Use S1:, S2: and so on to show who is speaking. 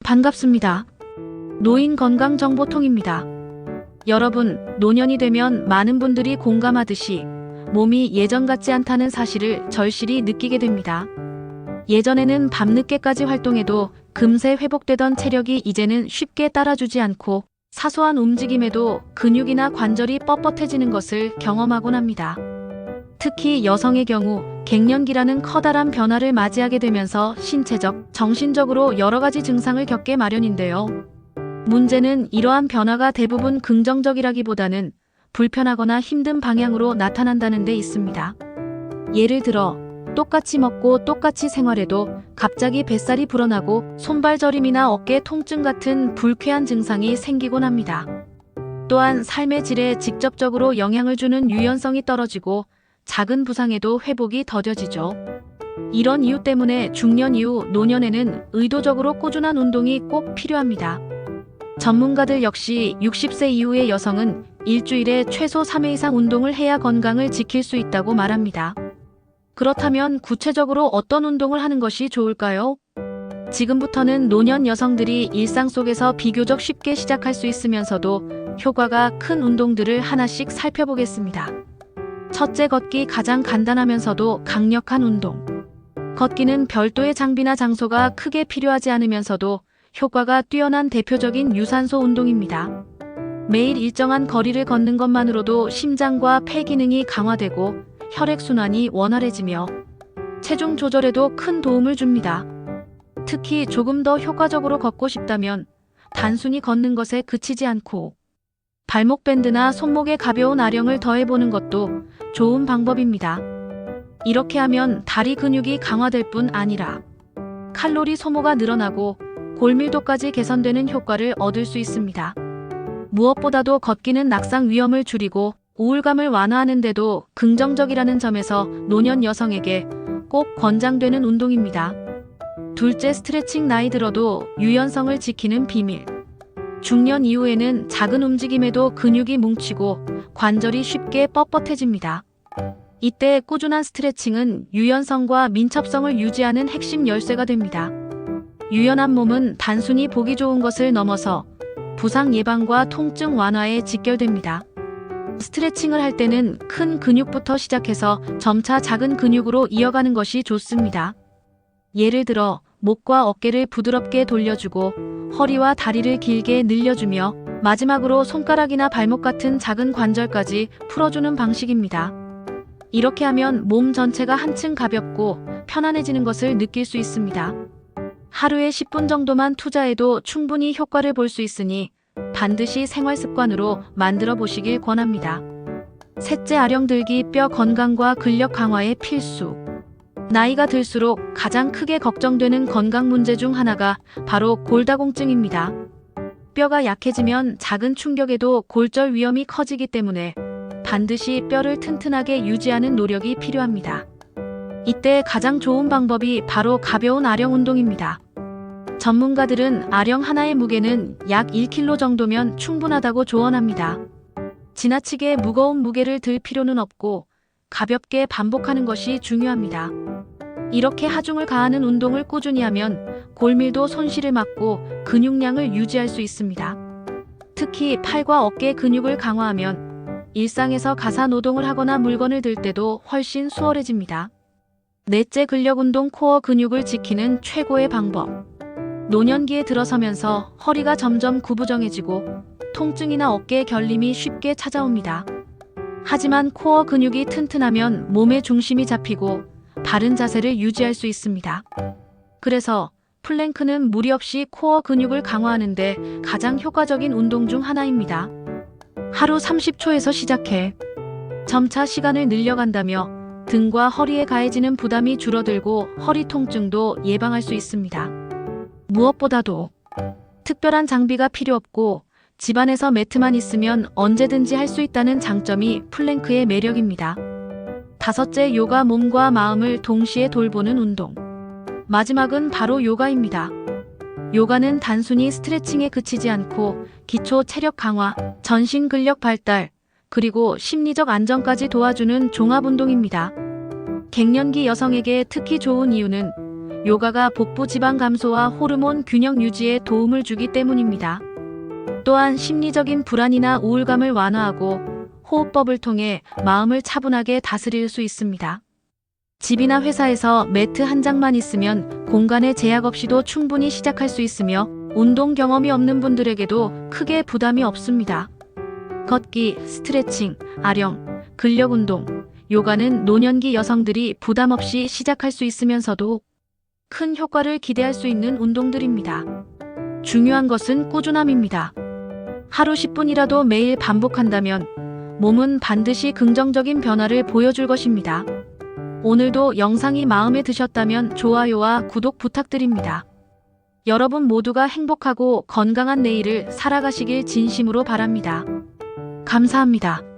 S1: 반갑습니다. 노인건강정보통입니다. 여러분, 노년이 되면 많은 분들이 공감하듯이 몸이 예전 같지 않다는 사실을 절실히 느끼게 됩니다. 예전에는 밤늦게까지 활동해도 금세 회복되던 체력이 이제는 쉽게 따라주지 않고 사소한 움직임에도 근육이나 관절이 뻣뻣해지는 것을 경험하곤 합니다. 특히 여성의 경우 갱년기라는 커다란 변화를 맞이하게 되면서 신체적, 정신적으로 여러 가지 증상을 겪게 마련인데요. 문제는 이러한 변화가 대부분 긍정적이라기보다는 불편하거나 힘든 방향으로 나타난다는 데 있습니다. 예를 들어 똑같이 먹고 똑같이 생활해도 갑자기 뱃살이 불어나고 손발 저림이나 어깨 통증 같은 불쾌한 증상이 생기곤 합니다. 또한 삶의 질에 직접적으로 영향을 주는 유연성이 떨어지고 작은 부상에도 회복이 더뎌지죠. 이런 이유 때문에 중년 이후 노년에는 의도적으로 꾸준한 운동이 꼭 필요합니다. 전문가들 역시 60세 이후의 여성은 일주일에 최소 3회 이상 운동을 해야 건강을 지킬 수 있다고 말합니다. 그렇다면 구체적으로 어떤 운동을 하는 것이 좋을까요? 지금부터는 노년 여성들이 일상 속에서 비교적 쉽게 시작할 수 있으면서도 효과가 큰 운동들을 하나씩 살펴보겠습니다. 첫째, 걷기. 가장 간단하면서도 강력한 운동. 걷기는 별도의 장비나 장소가 크게 필요하지 않으면서도 효과가 뛰어난 대표적인 유산소 운동입니다. 매일 일정한 거리를 걷는 것만으로도 심장과 폐 기능이 강화되고 혈액순환이 원활해지며 체중 조절에도 큰 도움을 줍니다. 특히 조금 더 효과적으로 걷고 싶다면 단순히 걷는 것에 그치지 않고 발목 밴드나 손목에 가벼운 아령을 더해보는 것도 좋은 방법입니다. 이렇게 하면 다리 근육이 강화될 뿐 아니라 칼로리 소모가 늘어나고 골밀도까지 개선되는 효과를 얻을 수 있습니다. 무엇보다도 걷기는 낙상 위험을 줄이고 우울감을 완화하는 데도 긍정적이라는 점에서 노년 여성에게 꼭 권장되는 운동입니다. 둘째, 스트레칭. 나이 들어도 유연성을 지키는 비밀. 중년 이후에는 작은 움직임에도 근육이 뭉치고 관절이 쉽게 뻣뻣해집니다. 이때 꾸준한 스트레칭은 유연성과 민첩성을 유지하는 핵심 열쇠가 됩니다. 유연한 몸은 단순히 보기 좋은 것을 넘어서 부상 예방과 통증 완화에 직결됩니다. 스트레칭을 할 때는 큰 근육부터 시작해서 점차 작은 근육으로 이어가는 것이 좋습니다. 예를 들어 목과 어깨를 부드럽게 돌려주고 허리와 다리를 길게 늘려주며 마지막으로 손가락이나 발목 같은 작은 관절까지 풀어주는 방식입니다. 이렇게 하면 몸 전체가 한층 가볍고 편안해지는 것을 느낄 수 있습니다. 하루에 10분 정도만 투자해도 충분히 효과를 볼 수 있으니 반드시 생활 습관으로 만들어 보시길 권합니다. 셋째, 아령 들기. 뼈 건강과 근력 강화에 필수. 나이가 들수록 가장 크게 걱정되는 건강 문제 중 하나가 바로 골다공증입니다. 뼈가 약해지면 작은 충격에도 골절 위험이 커지기 때문에 반드시 뼈를 튼튼하게 유지하는 노력이 필요합니다. 이때 가장 좋은 방법이 바로 가벼운 아령 운동입니다. 전문가들은 아령 하나의 무게는 약 1kg 정도면 충분하다고 조언합니다. 지나치게 무거운 무게를 들 필요는 없고 가볍게 반복하는 것이 중요합니다. 이렇게 하중을 가하는 운동을 꾸준히 하면 골밀도 손실을 막고 근육량을 유지할 수 있습니다. 특히 팔과 어깨 근육을 강화하면 일상에서 가사 노동을 하거나 물건을 들 때도 훨씬 수월해집니다. 넷째, 근력 운동. 코어 근육을 지키는 최고의 방법. 노년기에 들어서면서 허리가 점점 구부정해지고 통증이나 어깨 결림이 쉽게 찾아옵니다. 하지만 코어 근육이 튼튼하면 몸의 중심이 잡히고 바른 자세를 유지할 수 있습니다. 그래서 플랭크는 무리 없이 코어 근육을 강화하는데 가장 효과적인 운동 중 하나입니다. 하루 30초에서 시작해 점차 시간을 늘려간다며 등과 허리에 가해지는 부담이 줄어들고 허리 통증도 예방할 수 있습니다. 무엇보다도 특별한 장비가 필요 없고 집안에서 매트만 있으면 언제든지 할 수 있다는 장점이 플랭크의 매력입니다. 다섯째, 요가. 몸과 마음을 동시에 돌보는 운동. 마지막은 바로 요가입니다. 요가는 단순히 스트레칭에 그치지 않고 기초 체력 강화, 전신 근력 발달, 그리고 심리적 안정까지 도와주는 종합 운동입니다. 갱년기 여성에게 특히 좋은 이유는 요가가 복부 지방 감소와 호르몬 균형 유지에 도움을 주기 때문입니다. 또한 심리적인 불안이나 우울감을 완화하고 호흡법을 통해 마음을 차분하게 다스릴 수 있습니다. 집이나 회사에서 매트 한 장만 있으면 공간의 제약 없이도 충분히 시작할 수 있으며 운동 경험이 없는 분들에게도 크게 부담이 없습니다. 걷기, 스트레칭, 아령, 근력 운동, 요가는 노년기 여성들이 부담 없이 시작할 수 있으면서도 큰 효과를 기대할 수 있는 운동들입니다. 중요한 것은 꾸준함입니다. 하루 10분이라도 매일 반복한다면 몸은 반드시 긍정적인 변화를 보여줄 것입니다. 오늘도 영상이 마음에 드셨다면 좋아요와 구독 부탁드립니다. 여러분 모두가 행복하고 건강한 내일을 살아가시길 진심으로 바랍니다. 감사합니다.